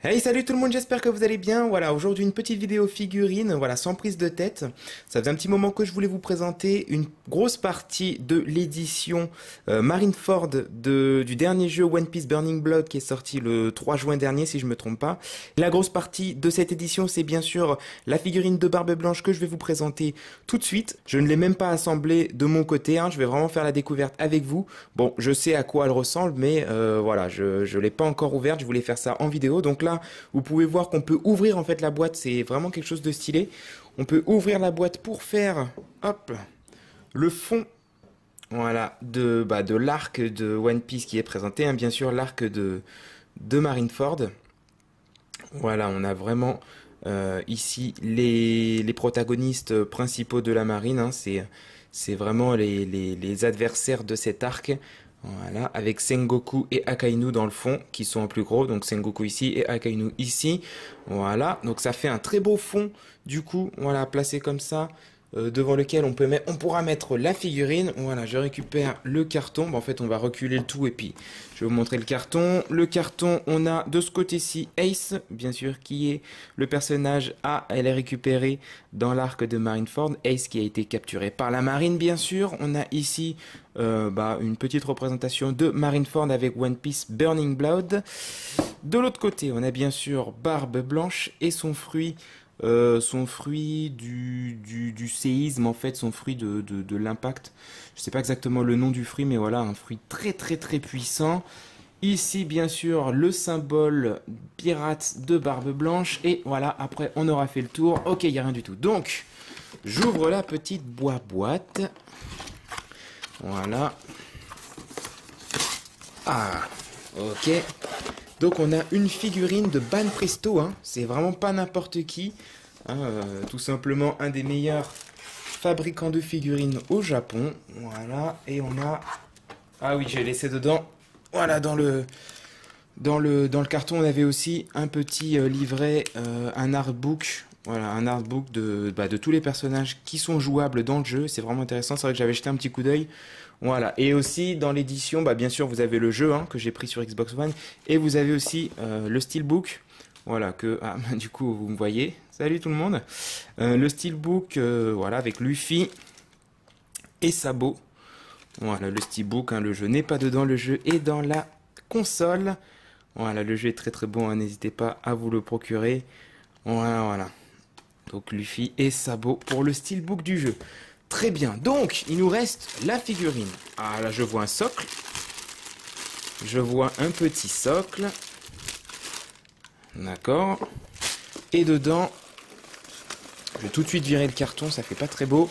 Hey, salut tout le monde, j'espère que vous allez bien. Voilà, aujourd'hui une petite vidéo figurine, voilà, sans prise de tête. Ça faisait un petit moment que je voulais vous présenter une grosse partie de l'édition Marineford du dernier jeu One Piece Burning Blood qui est sorti le 3 juin dernier, si je me trompe pas. La grosse partie de cette édition, c'est bien sûr la figurine de Barbe Blanche que je vais vous présenter tout de suite. Je ne l'ai même pas assemblée de mon côté, hein, je vais vraiment faire la découverte avec vous. Bon, je sais à quoi elle ressemble, mais voilà, je l'ai pas encore ouverte, je voulais faire ça en vidéo. Donc là, vous pouvez voir qu'on peut ouvrir en fait la boîte, c'est vraiment quelque chose de stylé. On peut ouvrir la boîte pour faire, hop, le fond, voilà, de l'arc de One Piece qui est présenté, hein, bien sûr l'arc de Marineford. Voilà, on a vraiment ici les protagonistes principaux de la marine, hein, c'est vraiment les adversaires de cet arc. Voilà, avec Sengoku et Akainu dans le fond, qui sont en plus gros, donc Sengoku ici et Akainu ici. Voilà, donc ça fait un très beau fond, du coup, voilà, placé comme ça, devant lequel on pourra mettre la figurine. Voilà, je récupère le carton. Bon, en fait, on va reculer le tout et puis je vais vous montrer le carton. Le carton, on a de ce côté-ci Ace, bien sûr, qui est le personnage A. Elle est récupérée dans l'arc de Marineford. Ace qui a été capturé par la marine, bien sûr. On a ici une petite représentation de Marineford avec One Piece Burning Blood. De l'autre côté, on a bien sûr Barbe Blanche et son fruit du séisme, en fait, son fruit de l'impact. Je sais pas exactement le nom du fruit, mais voilà, un fruit très très très puissant. Ici, bien sûr, le symbole pirate de Barbe Blanche. Et voilà, après, on aura fait le tour. Ok, il n'y a rien du tout. Donc, j'ouvre la petite boîte. Voilà. Ah, ok. Donc on a une figurine de Ban Presto, hein. C'est vraiment pas n'importe qui, hein, tout simplement un des meilleurs fabricants de figurines au Japon. Voilà, et on a... Ah oui, j'ai laissé dedans, voilà, dans le carton, on avait aussi un petit livret, un artbook. Voilà, un artbook de tous les personnages qui sont jouables dans le jeu. C'est vraiment intéressant, c'est vrai que j'avais jeté un petit coup d'œil. Voilà, et aussi dans l'édition, bien sûr, vous avez le jeu, hein, que j'ai pris sur Xbox One. Et vous avez aussi le steelbook. Voilà, du coup, vous me voyez. Salut tout le monde. Le steelbook, voilà, avec Luffy et Sabo. Voilà, le steelbook, hein, le jeu n'est pas dedans, le jeu est dans la console. Voilà, le jeu est très très bon, hein, n'hésitez pas à vous le procurer. Voilà. Donc Luffy et Sabo pour le steelbook du jeu. Très bien, donc il nous reste la figurine. Ah là, je vois un socle. Je vois un petit socle. D'accord. Et dedans, je vais tout de suite virer le carton, ça fait pas très beau.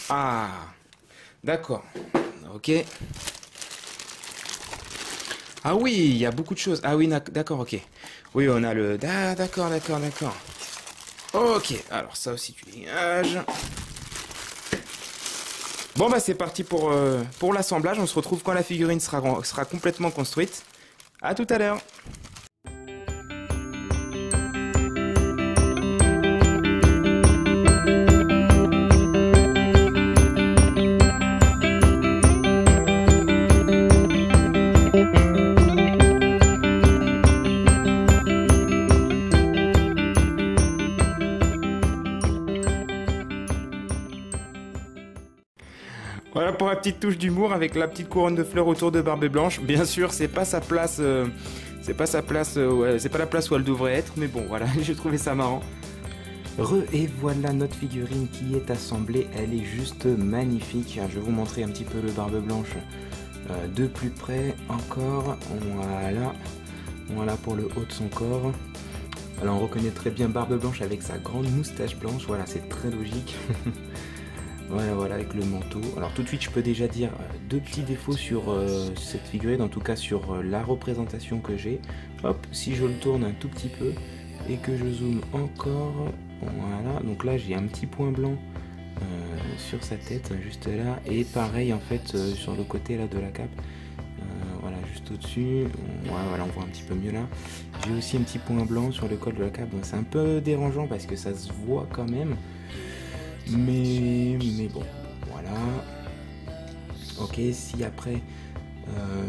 Ah, d'accord. Ok. Ah oui, il y a beaucoup de choses. Ah oui, d'accord, ok. Oui, on a le... Ah, d'accord. Ok, alors ça aussi tu dégages. Bon c'est parti pour l'assemblage. On se retrouve quand la figurine sera complètement construite. À tout à l'heure. Voilà pour la petite touche d'humour avec la petite couronne de fleurs autour de Barbe Blanche. Bien sûr, c'est pas sa place, c'est pas la place où elle devrait être, mais bon, voilà, j'ai trouvé ça marrant. Et voilà notre figurine qui est assemblée, elle est juste magnifique. Je vais vous montrer un petit peu le Barbe Blanche de plus près encore. Voilà pour le haut de son corps. Alors on reconnaît très bien Barbe Blanche avec sa grande moustache blanche. Voilà, c'est très logique. Voilà, avec le manteau. Alors tout de suite, je peux déjà dire deux petits défauts sur cette figurine, en tout cas sur la représentation que j'ai. Hop, si je le tourne un tout petit peu et que je zoome encore, voilà. Donc là, j'ai un petit point blanc sur sa tête, juste là. Et pareil, en fait, sur le côté là de la cape. Voilà, juste au-dessus. Voilà, on voit un petit peu mieux là. J'ai aussi un petit point blanc sur le col de la cape. Donc c'est un peu dérangeant parce que ça se voit quand même. Mais bon, voilà. Ok, si après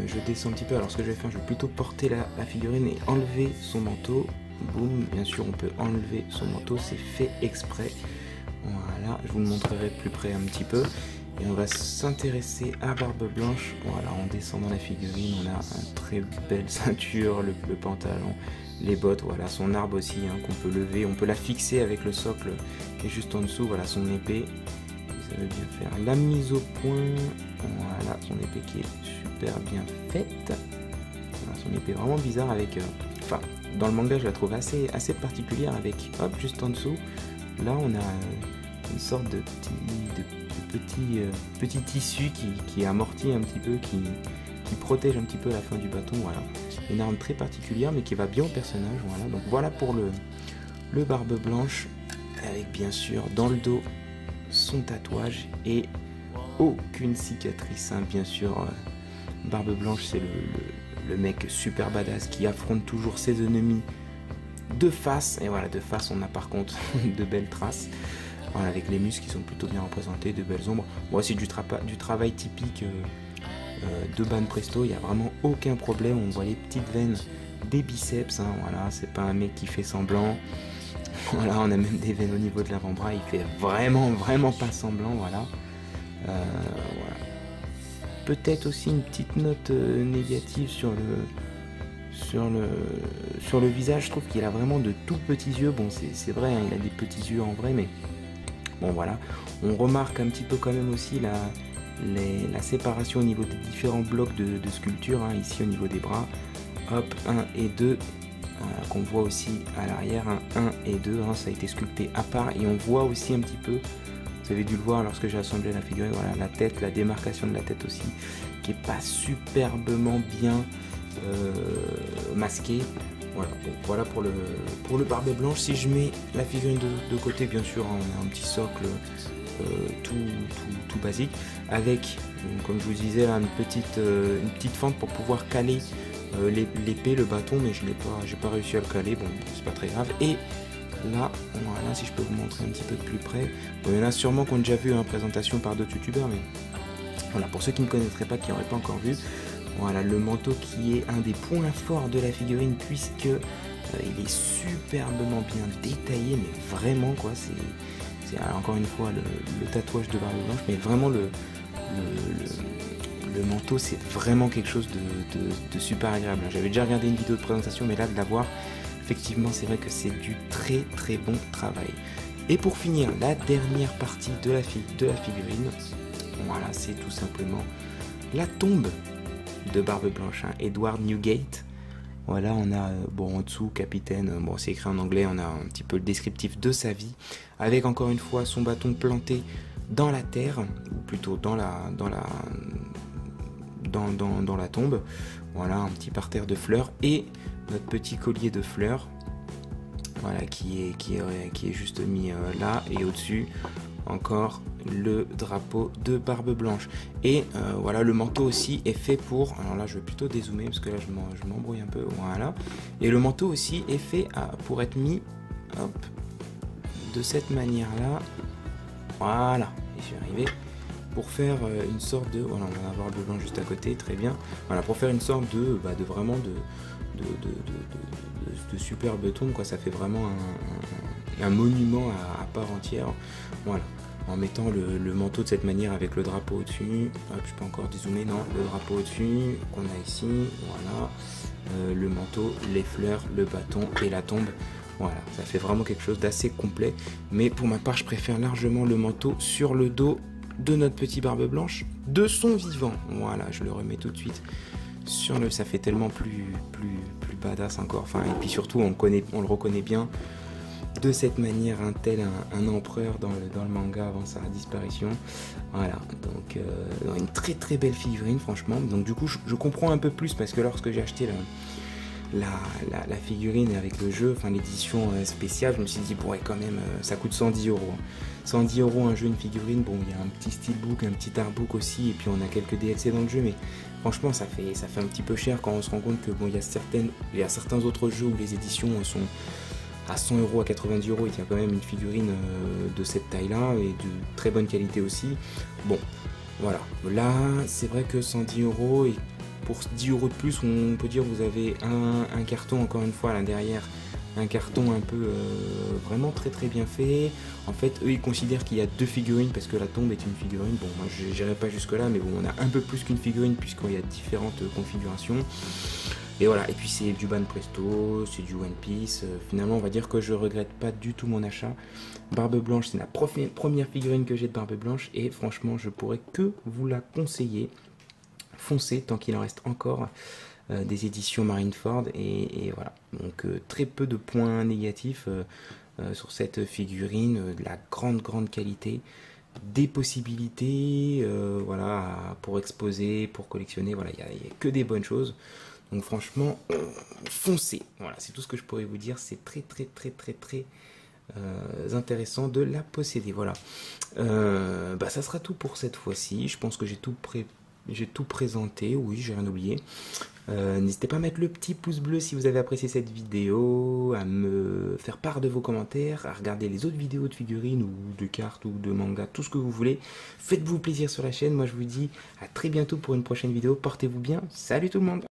Je descends un petit peu. Alors ce que je vais faire, je vais plutôt porter la figurine et enlever son manteau. Boum, bien sûr on peut enlever son manteau, c'est fait exprès. Voilà, je vous le montrerai plus près un petit peu. Et on va s'intéresser à Barbe Blanche. Voilà, on descend dans la figurine, on a une très belle ceinture, le pantalon, les bottes, voilà, son arbre aussi hein, qu'on peut lever. On peut la fixer avec le socle qui est juste en dessous, voilà son épée. Ça veut bien faire la mise au point. Voilà, son épée qui est super bien faite. Voilà, son épée vraiment bizarre avec... Enfin, dans le manga je la trouve assez particulière avec, hop, juste en dessous. Là on a une sorte de petit tissu qui amortit un petit peu, qui protège un petit peu la fin du bâton. Voilà, une arme très particulière mais qui va bien au personnage. Voilà, donc voilà pour le Barbe Blanche, avec bien sûr dans le dos son tatouage et aucune cicatrice hein. Bien sûr, Barbe Blanche c'est le mec super badass qui affronte toujours ses ennemis de face, et voilà, de face on a par contre de belles traces. Voilà, avec les muscles qui sont plutôt bien représentés, de belles ombres. Bon, c'est du travail typique de Ban Presto, il n'y a vraiment aucun problème. On voit les petites veines des biceps, hein, voilà, c'est pas un mec qui fait semblant. Voilà, on a même des veines au niveau de l'avant-bras, il fait vraiment pas semblant, voilà. Voilà. Peut-être aussi une petite note négative sur le visage. Je trouve qu'il a vraiment de tout petits yeux. Bon, c'est vrai, hein, il a des petits yeux en vrai, mais bon voilà, on remarque un petit peu quand même aussi la séparation au niveau des différents blocs de sculpture, hein, ici au niveau des bras, hop, 1 et 2, qu'on voit aussi à l'arrière, hein, 1 et 2, hein, ça a été sculpté à part, et on voit aussi un petit peu, vous avez dû le voir lorsque j'ai assemblé la figurine, voilà, la tête, la démarcation de la tête aussi, qui est pas superbement bien masquée. Voilà, donc voilà pour le Barbe Blanche. Si je mets la figurine de côté, bien sûr, on a un petit socle tout basique, avec, comme je vous disais, là, une petite fente pour pouvoir caler l'épée, le bâton, mais j'ai pas réussi à le caler, bon, c'est pas très grave. Et là, voilà, si je peux vous montrer un petit peu de plus près, bon, il y en a sûrement qui ont déjà vu une présentation par d'autres youtubeurs, mais voilà, pour ceux qui ne connaîtraient pas, qui n'auraient pas encore vu, voilà, le manteau qui est un des points forts de la figurine, puisque il est superbement bien détaillé, mais vraiment quoi, c'est encore une fois le tatouage de Barbe Blanche, mais vraiment le manteau, c'est vraiment quelque chose de super agréable. J'avais déjà regardé une vidéo de présentation, mais là de l'avoir, effectivement c'est vrai que c'est du très bon travail. Et pour finir, la dernière partie de la figurine, voilà, c'est tout simplement la tombe de Barbe Blanche, hein, Edward Newgate. Voilà, on a bon en dessous capitaine, bon c'est écrit en anglais, on a un petit peu le descriptif de sa vie, avec encore une fois son bâton planté dans la terre, ou plutôt dans la tombe. Voilà, un petit parterre de fleurs et notre petit collier de fleurs, voilà, qui est juste mis là, et au-dessus encore le drapeau de Barbe Blanche. Et voilà, le manteau aussi est fait pour, alors là je vais plutôt dézoomer parce que là je m'embrouille un peu, voilà, et le manteau aussi est fait pour être mis, hop, de cette manière là, voilà, et je suis arrivé, pour faire une sorte de, voilà, on va avoir le blanc juste à côté, très bien, voilà, pour faire une sorte de vraiment de superbe tombe, quoi. Ça fait vraiment un monument à part entière, voilà, en mettant le manteau de cette manière avec le drapeau au-dessus. Hop, je peux encore dézoomer, non, le drapeau au-dessus qu'on a ici, voilà, le manteau, les fleurs, le bâton et la tombe. Voilà, ça fait vraiment quelque chose d'assez complet, mais pour ma part je préfère largement le manteau sur le dos de notre petit Barbe Blanche de son vivant. Voilà, je le remets tout de suite sur ça fait tellement plus badass encore, enfin, et puis surtout on le reconnaît bien de cette manière, un empereur dans le manga avant sa disparition. Voilà, donc une très belle figurine franchement. Donc du coup je comprends un peu plus, parce que lorsque j'ai acheté la figurine avec le jeu, enfin l'édition spéciale, je me suis dit bon, ouais, quand même ça coûte 110 €. 110 € un jeu, une figurine, bon il y a un petit steelbook, un petit artbook aussi, et puis on a quelques DLC dans le jeu, mais franchement ça fait un petit peu cher quand on se rend compte que bon, il y a certains autres jeux où les éditions sont à 100 €, à 90 €, il y a quand même une figurine de cette taille là et de très bonne qualité aussi. Bon voilà, là c'est vrai que 110 € et pour 10 € de plus, on peut dire que vous avez un carton, encore une fois là derrière, un carton un peu vraiment très très bien fait. En fait, eux ils considèrent qu'il y a 2 figurines parce que la tombe est une figurine. Bon, moi je n'irai pas jusque là, mais bon, on a un peu plus qu'une figurine puisqu'il y a différentes configurations. Et voilà, et puis c'est du Ban Presto, c'est du One Piece. Finalement, on va dire que je regrette pas du tout mon achat. Barbe Blanche, c'est la première figurine que j'ai de Barbe Blanche et franchement, je pourrais que vous la conseiller. Foncez tant qu'il en reste encore des éditions Marineford et voilà. Donc très peu de points négatifs sur cette figurine, de la grande qualité, des possibilités, voilà, pour exposer, pour collectionner. Voilà, il y a que des bonnes choses. Donc franchement, foncez. Voilà, c'est tout ce que je pourrais vous dire. C'est très intéressant de la posséder. Voilà. Ça sera tout pour cette fois-ci. Je pense que j'ai tout présenté. Oui, j'ai rien oublié. N'hésitez pas à mettre le petit pouce bleu si vous avez apprécié cette vidéo, à me faire part de vos commentaires, à regarder les autres vidéos de figurines ou de cartes ou de manga, tout ce que vous voulez. Faites-vous plaisir sur la chaîne. Moi, je vous dis à très bientôt pour une prochaine vidéo. Portez-vous bien. Salut tout le monde!